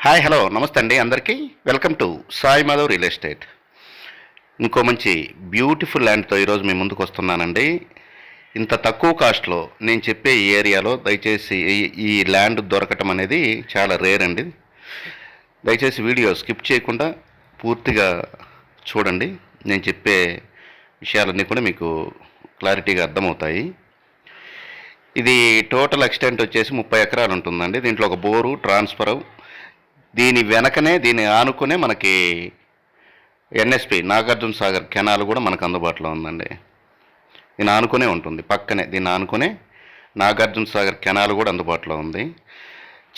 Hi hello నమస్తే అండి అందరికీ. Welcome to Sai Madhav real estate. ఇంకో మంచి బ్యూటిఫుల్ ల్యాండ్తో ఈరోజు మీ ముందుకు వస్తున్నానండి. ఇంత తక్కువ కాస్ట్లో నేను చెప్పే ఈ ఏరియాలో దయచేసి ఈ ల్యాండ్ దొరకటం అనేది చాలా రేర్ అండి. దయచేసి వీడియో స్కిప్ చేయకుండా పూర్తిగా చూడండి. నేను చెప్పే విషయాలన్నీ కూడా మీకు క్లారిటీగా అర్థమవుతాయి. ఇది టోటల్ ఎక్స్టెంట్ వచ్చేసి 30 ఎకరాలు ఉంటుందండి. దీంట్లో ఒక బోరు, ట్రాన్స్ఫర్, దీని వెనకనే దీన్ని ఆనుకునే మనకి ఎన్ఎస్పి నాగార్జున సాగర్ కెనాల్ కూడా మనకు అందుబాటులో ఉందండి. దీన్ని ఆనుకునే ఉంటుంది, పక్కనే దీన్ని ఆనుకునే నాగార్జున సాగర్ కెనాల్ కూడా అందుబాటులో ఉంది.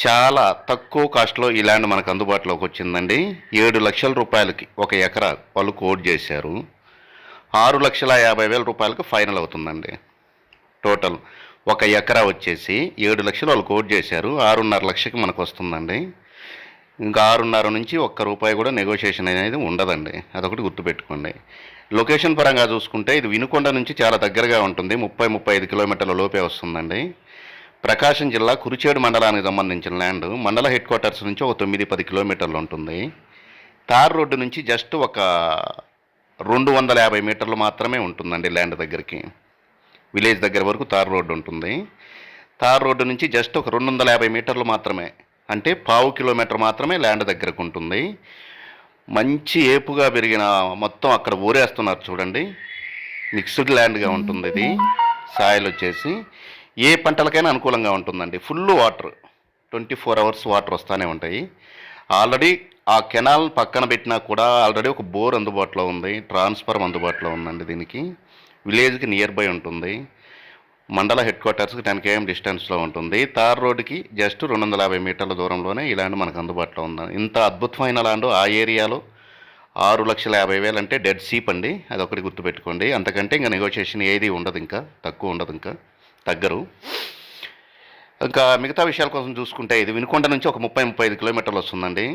చాలా తక్కువ కాస్ట్లో ఈ ల్యాండ్ మనకు అందుబాటులోకి వచ్చిందండి. 7 లక్షల రూపాయలకి ఒక ఎకరా వాళ్ళు కోట్ చేశారు. 6,50,000 రూపాయలకు ఫైనల్ అవుతుందండి. టోటల్ ఒక ఎకరా వచ్చేసి 7 లక్షలు వాళ్ళు కోట్ చేశారు. 6.5 లక్షకి మనకు వస్తుందండి. ఇంకా 6.5 నుంచి ఒక్క రూపాయి కూడా నెగోషియేషన్ అనేది ఉండదండి. అదొకటి గుర్తుపెట్టుకోండి. లొకేషన్ పరంగా చూసుకుంటే ఇది వినుకొండ నుంచి చాలా దగ్గరగా ఉంటుంది. 30-35 కిలోమీటర్ల లోపే వస్తుందండి. ప్రకాశం జిల్లా కురిచేడు మండలానికి సంబంధించిన ల్యాండ్. మండల హెడ్ క్వార్టర్స్ నుంచి ఒక 9-10 కిలోమీటర్లు ఉంటుంది. తార్ రోడ్డు నుంచి జస్ట్ ఒక 250 మీటర్లు మాత్రమే ఉంటుందండి ల్యాండ్ దగ్గరికి. విలేజ్ దగ్గర వరకు తార్ రోడ్డు ఉంటుంది. తార్ రోడ్డు నుంచి జస్ట్ ఒక 250 మీటర్లు మాత్రమే, అంటే 1/2 కిలోమీటర్ మాత్రమే ల్యాండ్ దగ్గరకు ఉంటుంది. మంచి ఏపుగా పెరిగిన మొత్తం అక్కడ ఊరేస్తున్నారు చూడండి. మిక్స్డ్ ల్యాండ్గా ఉంటుంది ఇది. సాయిల్ వచ్చేసి ఏ పంటలకైనా అనుకూలంగా ఉంటుందండి. ఫుల్ వాటర్, 24 అవర్స్ వాటర్ వస్తూనే ఉంటాయి. ఆల్రెడీ ఆ కెనాల్ పక్కన పెట్టినా కూడా ఆల్రెడీ ఒక బోర్ అందుబాటులో ఉంది, ట్రాన్స్ఫార్మర్ అందుబాటులో ఉందండి. దీనికి విలేజ్కి నియర్ బై ఉంటుంది. మండల హెడ్ క్వార్టర్స్కి 10 km డిస్టెన్స్లో ఉంటుంది. తార్ రోడ్డుకి జస్ట్ 250 మీటర్ల దూరంలోనే ఈ ల్యాండ్ మనకు అందుబాటులో ఉంది. ఇంత అద్భుతమైన ల్యాండ్ ఆ ఏరియాలో 6,50,000 అంటే డెడ్ సీప్ అండి. అదొకటి గుర్తుపెట్టుకోండి. అంతకంటే ఇంకా నెగోషియేషన్ ఏది ఉండదు, ఇంకా తక్కువ ఉండదు, ఇంకా తగ్గరు. ఇంకా మిగతా విషయాల కోసం చూసుకుంటే ఇది వినుకొండ నుంచి ఒక 30-35 కిలోమీటర్లు వస్తుందండి.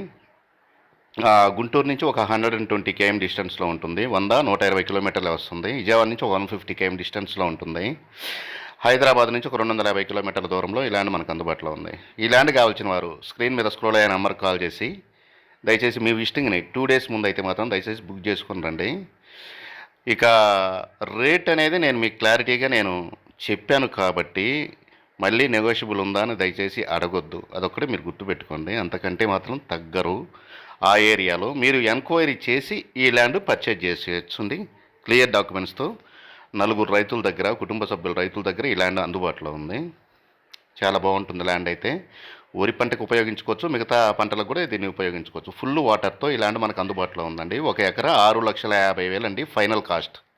గుంటూరు నుంచి ఒక 120 km డిస్టెన్స్లో ఉంటుంది. 120 కిలోమీటర్లే వస్తుంది. విజయవాడ నుంచి ఒక 150 km డిస్టెన్స్లో ఉంటుంది. హైదరాబాద్ నుంచి ఒక 250 కిలోమీటర్ల దూరంలో ఈ ల్యాండ్ మనకు అందుబాటులో ఉంది. ఈ ల్యాండ్ కావాల్సిన వారు స్క్రీన్ మీద స్క్రోల్ అయ్యే నెంబర్కి కాల్ చేసి దయచేసి మీ విజిటింగ్ని 2 డేస్ ముందు అయితే మాత్రం దయచేసి బుక్ చేసుకుని రండి. ఇక రేట్ అనేది నేను మీకు క్లారిటీగా నేను చెప్పాను కాబట్టి మళ్ళీ నెగోషియబుల్ ఉందా అని దయచేసి అడగొద్దు. అదొక్కటి మీరు గుర్తుపెట్టుకోండి. అంతకంటే మాత్రం తగ్గరు. ఆ ఏరియాలో మీరు ఎంక్వైరీ చేసి ఈ ల్యాండ్ పర్చేజ్ చేసేయచ్చుండి క్లియర్ డాక్యుమెంట్స్తో. 4 రైతుల దగ్గర, కుటుంబ సభ్యుల రైతుల దగ్గర ఈ ల్యాండ్ అందుబాటులో ఉంది. చాలా బాగుంటుంది ల్యాండ్. అయితే వరి పంటకు ఉపయోగించుకోవచ్చు, మిగతా పంటలకు కూడా దీన్ని ఉపయోగించుకోవచ్చు. ఫుల్ వాటర్తో ఈ ల్యాండ్ మనకు అందుబాటులో ఉందండి. ఒక ఎకరా 6,50,000 అండి ఫైనల్ కాస్ట్.